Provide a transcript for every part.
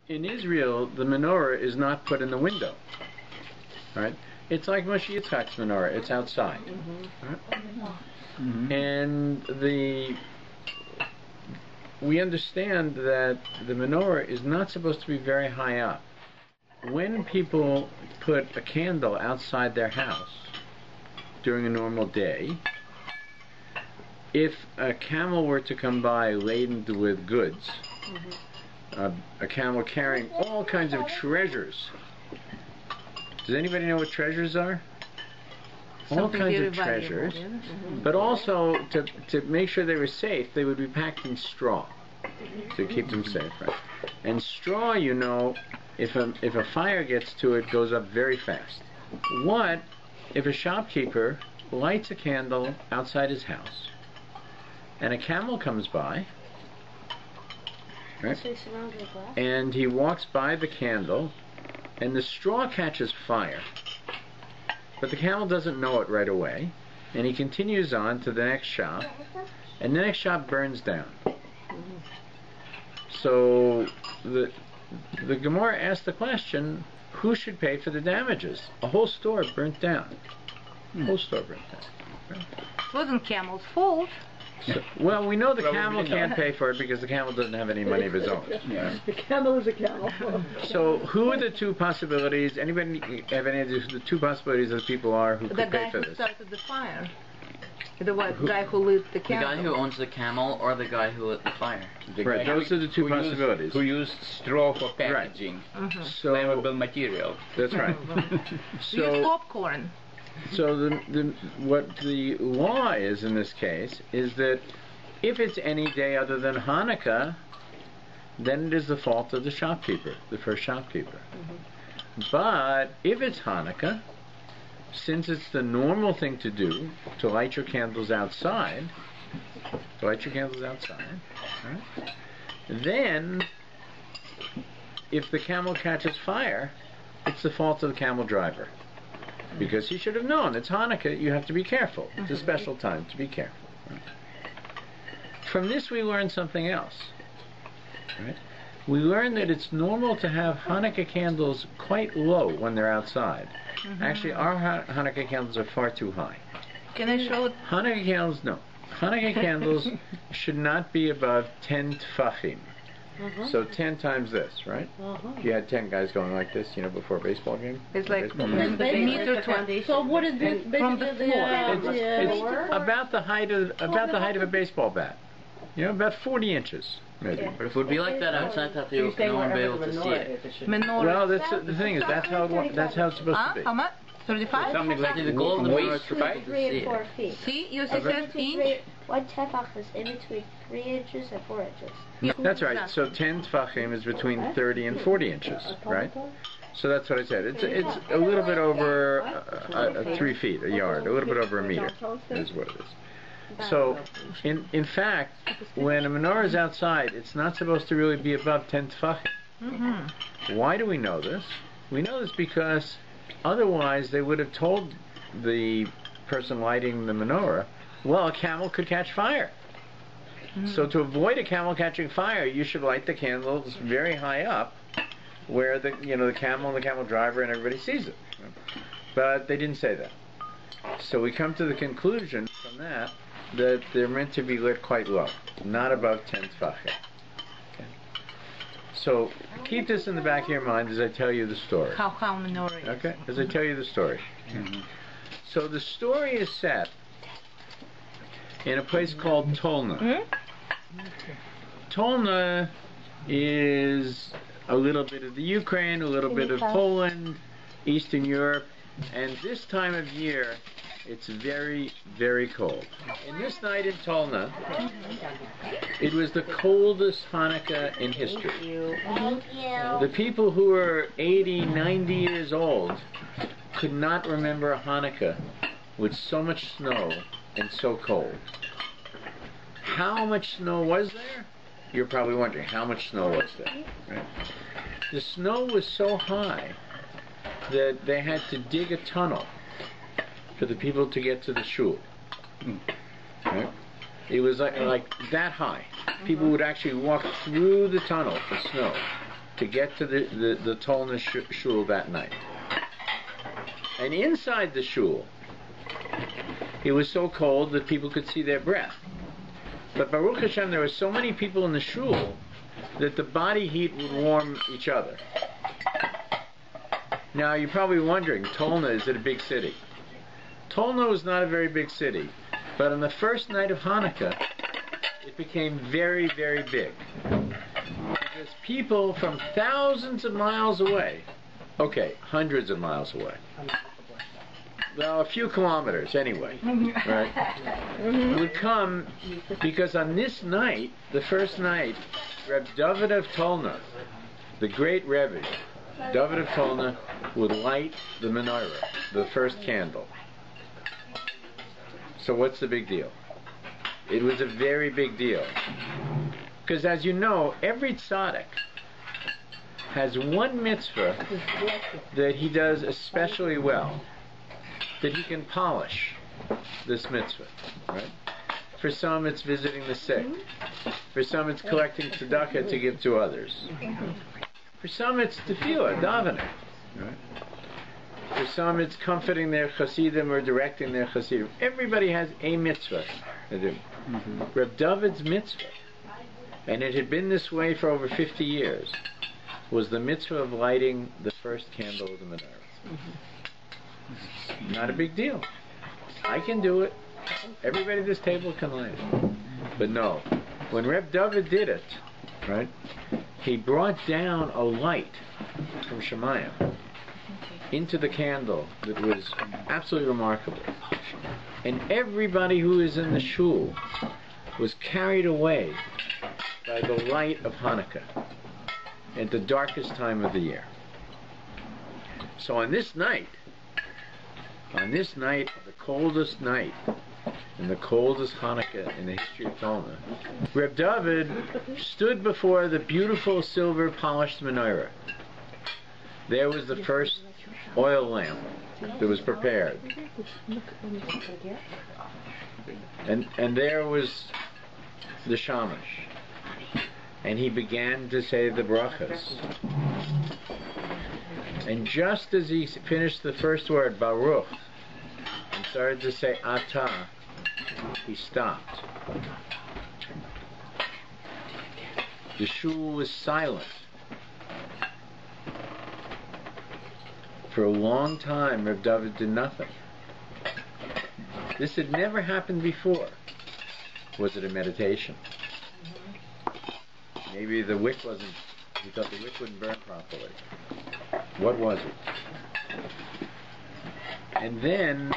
In Israel, the menorah is not put in the window. Right? It's like Moshe Yitzchak's menorah. It's outside. Right? And we understand that the menorah is not supposed to be very high up. When people put a candle outside their house during a normal day, if a camel were to come by laden with goods, a camel carrying all kinds of treasures. Does anybody know what treasures are? All kinds of treasures. But also, to make sure they were safe, they would be packed in straw to keep them safe. Right? And straw, you know, if a fire gets to it, goes up very fast. What if a shopkeeper lights a candle outside his house, and a camel comes by, right? And he walks by the candle, and the straw catches fire, but the camel doesn't know it right away, and he continues on to the next shop, and the next shop burns down. So the Gemara asked the question, who should pay for the damages? A whole store burnt down. A whole store burnt down. Right? It wasn't camel's fault. So, well, we know the camel can't pay for it because the camel doesn't have any money of his own. Yeah. The camel is a camel. So, who are the two possibilities? Anybody have any of the two possibilities of people are who could pay for this? The guy who started the fire. The guy who lit the candle. The guy who owns the camel or the guy who lit the fire. Right, those are the two possibilities. Who used straw for packaging. Right. Flammable material. That's right. So, use popcorn. So what the law is in this case is that if it's any day other than Hanukkah, then it is the fault of the shopkeeper, the first shopkeeper. But if it's Hanukkah, since it's the normal thing to do, to light your candles outside, right? Then if the camel catches fire, it's the fault of the camel driver. Because he should have known, it's Hanukkah, you have to be careful. It's a special time to be careful. Right? From this we learn something else. Right? We learn that it's normal to have Hanukkah candles quite low when they're outside. Actually, our Hanukkah candles are far too high. Can I show it? Hanukkah candles, no. Hanukkah candles should not be above 10 tfachim. So 10 times this, right? You had 10 guys going like this, you know, before a baseball game. It's like meter 20. So what is this? From the floor. It's about the height of a baseball bat. You know, about 40 inches, maybe. But if it would be like that outside, that no one would be able to see it. Menorah. Well, that's the thing is that's how it's supposed to be. How much? 35? Something like The goal of the menorah is to 3 and 4 feet. See, you said inch. One tefach is in between 3 inches and 4 inches. That's right. So 10 tfachim is between 30 and 40 inches, right? So that's what I said. It's a little bit over 3 feet, a yard, a little bit over a meter is what it is. So, in fact, when a menorah is outside, it's not supposed to really be above 10 tfachim. Why do we know this? We know this because otherwise they would have told the person lighting the menorah, well, a camel could catch fire. So to avoid a camel catching fire, you should light the candles very high up, where the camel and the camel driver and everybody sees it. But they didn't say that. So we come to the conclusion from that they're meant to be lit quite low, not above 10 tfachim. Okay. So keep this in the back of your mind as I tell you the story. How menorah is. Okay, as I tell you the story. So the story is set in a place called Tolna. Tolna is a little bit of the Ukraine, a little bit of Poland, Eastern Europe, and this time of year it's very, very cold. And this night in Tolna, it was the coldest Hanukkah in history. The people who were 80, 90 years old could not remember a Hanukkah with so much snow and so cold. How much snow was there? You're probably wondering, how much snow was there? Right? The snow was so high that they had to dig a tunnel for the people to get to the shul. Right? It was like that high. People would actually walk through the tunnel of snow to get to the Tolna shul that night. And inside the shul, it was so cold that people could see their breath. But Baruch Hashem, there were so many people in the shul that the body heat would warm each other. Now, you're probably wondering, Tolna, is it a big city? Tolna was not a very big city, but on the first night of Hanukkah, it became very, very big. Because people from thousands of miles away, okay, hundreds of miles away, well, a few kilometers anyway, right, would come because on this night, the first night, Reb Dovid of Tolna, the great Rebbe, Dovid of Tolna, would light the menorah, the first candle. So what's the big deal? It was a very big deal. Because as you know, every tzaddik has one mitzvah that he does especially well, that he can polish this mitzvah, right? For some it's visiting the sick. For some it's collecting tzedakah to give to others. For some it's tefillah, davening, right? For some it's comforting their chasidim or directing their chasidim. Everybody has a mitzvah to do. Reb Dovid's mitzvah, and it had been this way for over 50 years, was the mitzvah of lighting the first candle of the menorah. Not a big deal. I can do it. Everybody at this table can light it. But no, when Reb Dovid did it, right, he brought down a light from Shemayim into the candle that was absolutely remarkable. And everybody who was in the shul was carried away by the light of Hanukkah at the darkest time of the year. So on this night, the coldest night, and the coldest Hanukkah in the history of Tolna, Reb Dovid stood before the beautiful silver polished menorah. There was the first oil lamp that was prepared. And there was the shamash. And he began to say the brachas. And just as he finished the first word, Baruch, and started to say Atah, he stopped. The shul was silent. For a long time, Reb Dovid did nothing. This had never happened before. Was it a meditation? Maybe the wick wasn't, he thought the wick wouldn't burn properly. What was it? And then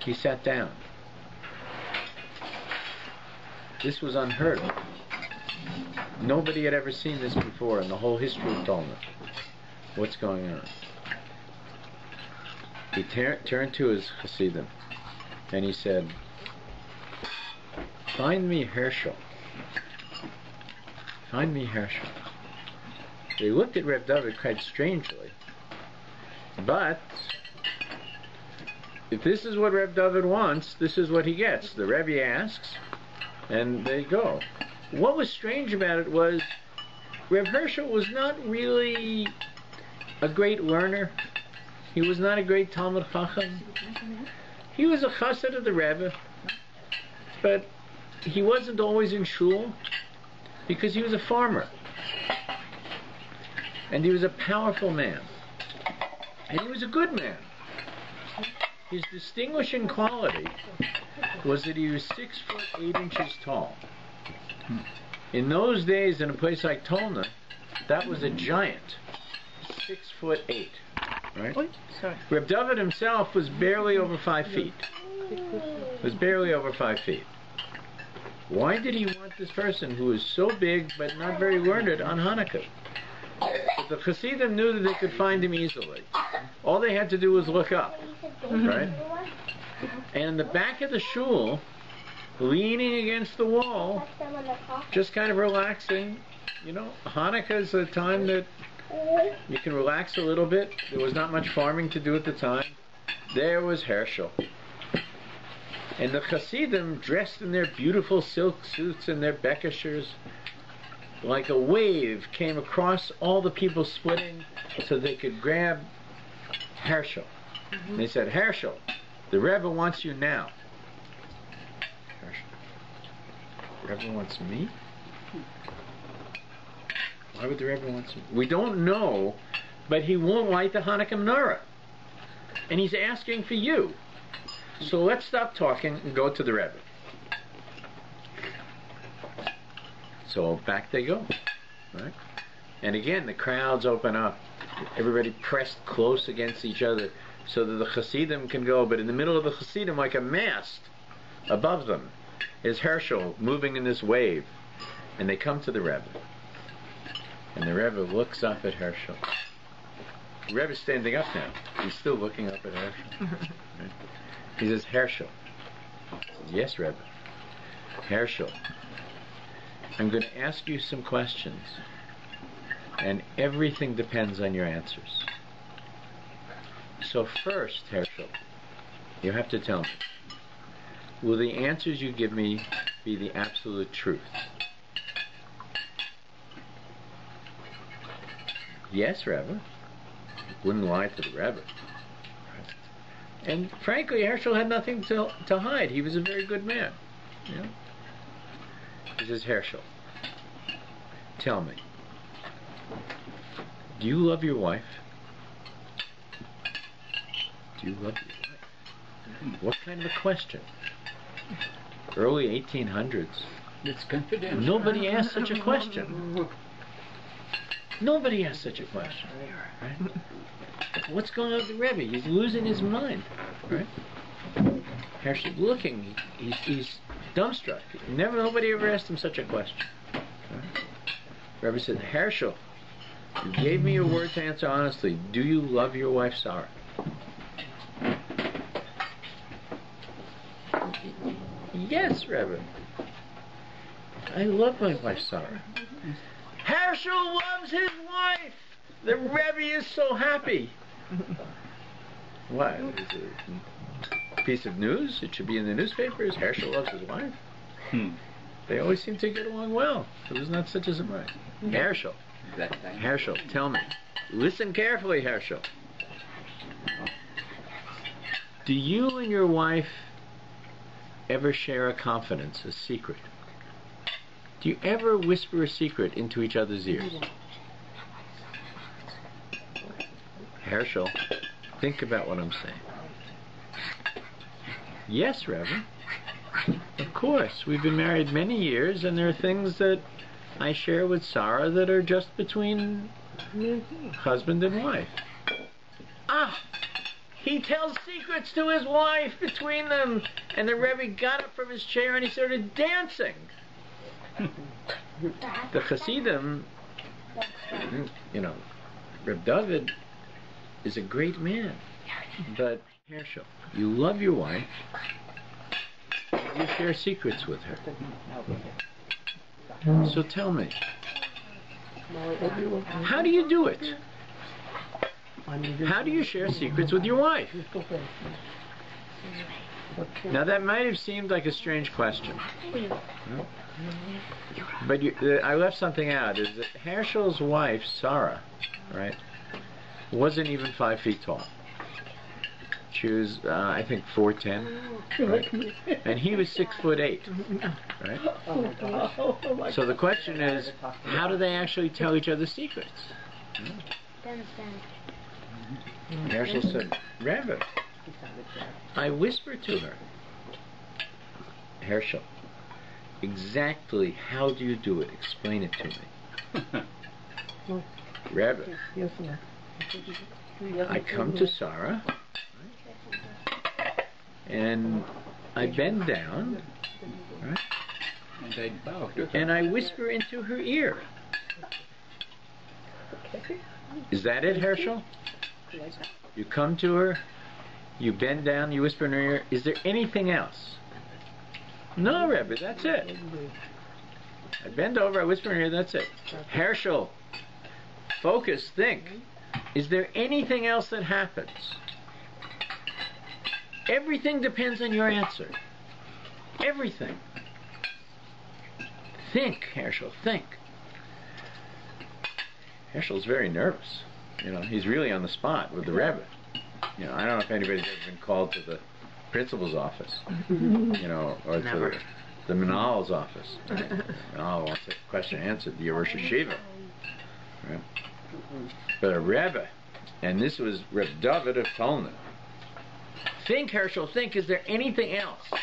he sat down. This was unheard of. Nobody had ever seen this before in the whole history of Tolna. What's going on? He turned to his Hasidim and he said, "Find me Herschel. Find me Herschel." They looked at Reb Dovid quite strangely. But if this is what Reb Dovid wants, this is what he gets. The Rebbe asks, and they go. What was strange about it was Reb Herschel was not really a great learner. He was not a great Talmud Chacham. He was a chassid of the Rebbe, but he wasn't always in shul because he was a farmer. And he was a powerful man. And he was a good man. His distinguishing quality was that he was 6 foot 8 inches tall. In those days, in a place like Tolna, that was a giant. 6 foot 8. Right? Sorry. Reb Dovid himself was barely over 5 feet. Was barely over 5 feet. Why did he want this person who was so big but not very learned on Hanukkah? But the Hasidim knew that they could find him easily. All they had to do was look up. Right? And in the back of the shul, leaning against the wall, just kind of relaxing. You know, Hanukkah is a time that you can relax a little bit. There was not much farming to do at the time. There was Herschel. And the Hasidim, dressed in their beautiful silk suits and their bekeshers, like a wave, came across all the people splitting so they could grab Herschel. And they said, Herschel, the Rebbe wants you now. Herschel, the Rebbe wants me? Why would the Rebbe want me? We don't know, but he won't light the Hanukkah menorah. And he's asking for you. So let's stop talking and go to the Rebbe. So back they go. Right? And again, the crowds open up. Everybody pressed close against each other so that the Hasidim can go. But in the middle of the Hasidim, like a mast above them, is Herschel moving in this wave. And they come to the Rebbe. And the Rebbe looks up at Herschel. The Rebbe's standing up now. He's still looking up at Herschel. Right? He says, Herschel. Yes, Rebbe. Herschel, I'm going to ask you some questions. And everything depends on your answers. So first, Herschel, you have to tell me, will the answers you give me be the absolute truth? Yes, Rebbe. Wouldn't lie to the Rebbe. And frankly, Herschel had nothing to hide. He was a very good man. You know? He says, Herschel, tell me, do you love your wife? Do you love your wife? What kind of a question? Early 1800s. It's confidential. Nobody asked such a question. Nobody asked such a question. Right? What's going on with the Rebbe? He's losing his mind. Right? Herschel looking, he's dumbstruck. Nobody ever asked him such a question. Right? Rebbe said, Herschel, you gave me your word to answer honestly. Do you love your wife, Sarah? Yes, Rebbe. I love my wife, Sarah. Herschel loves his wife! The Rebbe is so happy. What? Is it a piece of news? It should be in the newspapers. Herschel loves his wife. They always seem to get along well. It was not such a surprise. Herschel. Herschel, tell me. Listen carefully, Herschel. Do you and your wife ever share a confidence, a secret? Do you ever whisper a secret into each other's ears? Herschel, think about what I'm saying. Yes, Reverend. Of course. We've been married many years, and there are things that I share with Sarah that are just between husband and wife. Ah! He tells secrets to his wife between them. And the Rebbe got up from his chair and he started dancing. The Hasidim, you know, Reb Dovid is a great man. But, Herschel, you love your wife. You share secrets with her. So tell me, how do you do it? How do you share secrets with your wife? Now that might have seemed like a strange question. But I left something out, is that Herschel's wife, Sarah, right, wasn't even 5 feet tall. She was, I think, 4'10", right? And he was 6'8", right? So the question is, how do they actually tell each other secrets? Herschel said, Rabbi, I whispered to her. Herschel, exactly how do you do it? Explain it to me. Rabbi, I come to Sarah, and I bend down, right? And I whisper into her ear. Is that it, Herschel? You come to her, you bend down, you whisper in her ear. Is there anything else? No, Rebbe, that's it. I bend over, I whisper in her ear, that's it. Herschel, focus, think. Is there anything else that happens? Everything depends on your answer. Everything. Think, Herschel, think. Herschel's very nervous. You know, he's really on the spot with the Rebbe. You know, I don't know if anybody's ever been called to the principal's office, you know, or Never. to the Manal's office. Right? Manal wants a question answered, the Rosh Hashiva. Right? But a Rebbe, and this was Reb Dovid of Tolna. Think, Herschel, think, is there anything else? I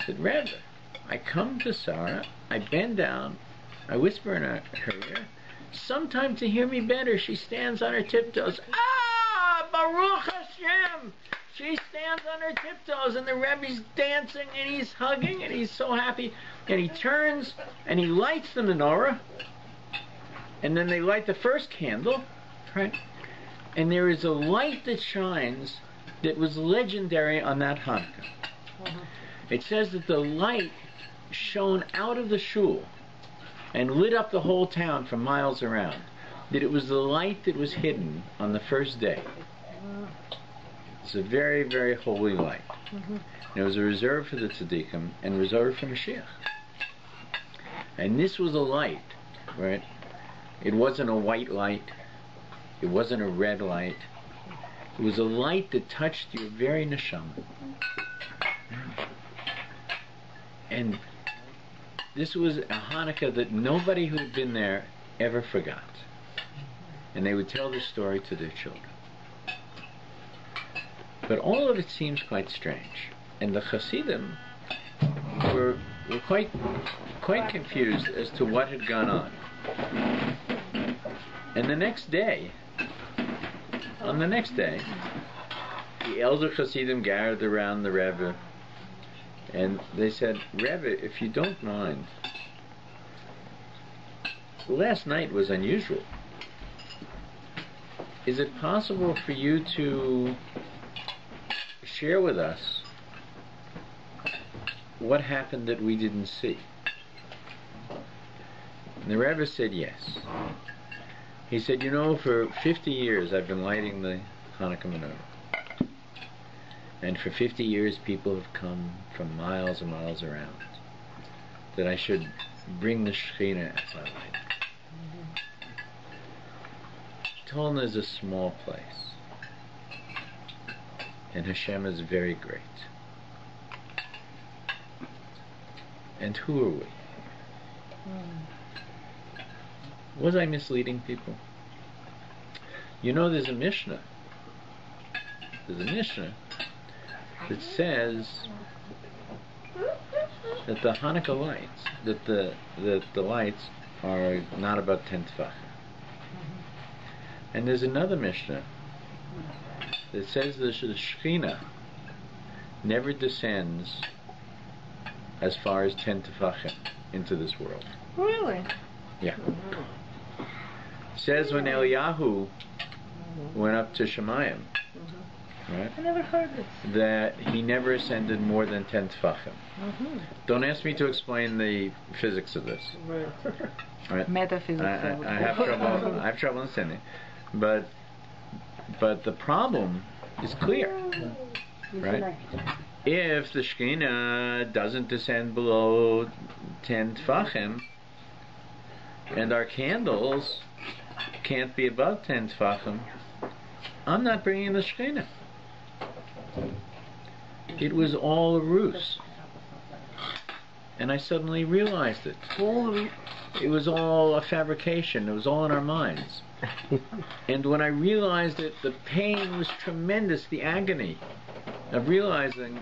said, Rebbe, I come to Sarah, I bend down, I whisper in her ear. Sometime to hear me better, she stands on her tiptoes. Ah, Baruch Hashem! She stands on her tiptoes, and the Rebbe's dancing, and he's hugging, and he's so happy. And he turns, and he lights the menorah, and then they light the first candle, right? And there is a light that shines that was legendary on that Hanukkah. It says that the light shone out of the shul and lit up the whole town for miles around. That it was the light that was hidden on the first day. It's a very, very holy light. And it was a reserve for the tzaddikim and reserved for Mashiach. And this was a light, right? It wasn't a white light. It wasn't a red light. It was a light that touched your very neshama. And this was a Hanukkah that nobody who had been there ever forgot. And they would tell the story to their children. But all of it seems quite strange. And the Hasidim were quite confused as to what had gone on. And on the next day, the elder Hasidim gathered around the Rebbe, and they said, Rebbe, if you don't mind, last night was unusual. Is it possible for you to share with us what happened that we didn't see? And the Rebbe said yes. He said, you know, for 50 years I've been lighting the Hanukkah menorah. And for 50 years people have come from miles and miles around that I should bring the Shekhinah as I light. Tolna is a small place. And Hashem is very great. And who are we? Was I misleading people? You know, there's a Mishnah. There's a Mishnah that says that the Hanukkah lights, that the lights are not above 10 tefachim. And there's another Mishnah that says that the Shekhinah never descends as far as 10 tefachim into this world. Really? Yeah. Says when Eliyahu went up to Shemayim, right? I never heard this. That he never ascended more than 10 tefachim. Don't ask me to explain the physics of this. Right? Metaphysics. I have trouble understanding. But the problem is clear, right? If the Shekhinah doesn't descend below 10 tefachim, and our candles can't be above 10 tefachim, I'm not bringing the Shekhinah. It was all a ruse. And I suddenly realized it. It was all a fabrication. It was all in our minds. And when I realized it, the pain was tremendous, the agony of realizing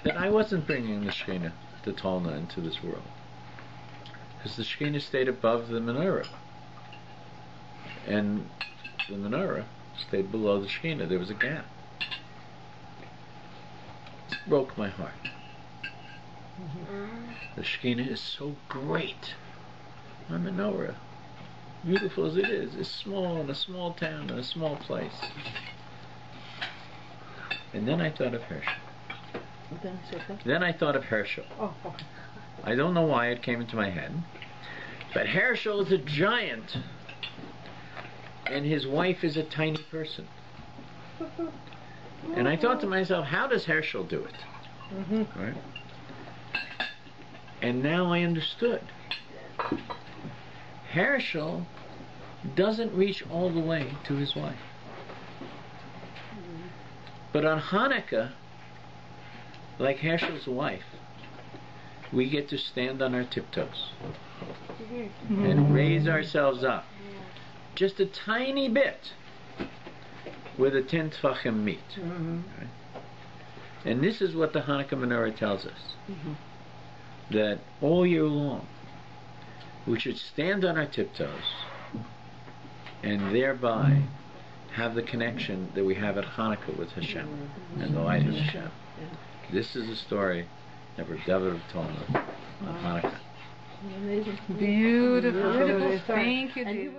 that I wasn't bringing the Shekhinah, the Tolna, into this world. Because the Shekhinah stayed above the menorah. And the menorah stayed below the Shekhinah. There was a gap. It broke my heart. The Shekhinah is so great. My menorah, beautiful as it is small in a small town, in a small place. And then I thought of Herschel. Then I thought of Herschel. I don't know why it came into my head, but Herschel is a giant, and his wife is a tiny person. And I thought to myself, how does Herschel do it? Right? And now I understood. Herschel doesn't reach all the way to his wife. But on Hanukkah, like Herschel's wife, we get to stand on our tiptoes and raise ourselves up just a tiny bit with a 10 tfachim meat. Right? And this is what the Hanukkah menorah tells us, that all year long we should stand on our tiptoes and thereby have the connection that we have at Hanukkah with Hashem and the light of Hashem. This is the story of Dovid of Tolna on Hanukkah. Beautiful. Thank you, Jesus.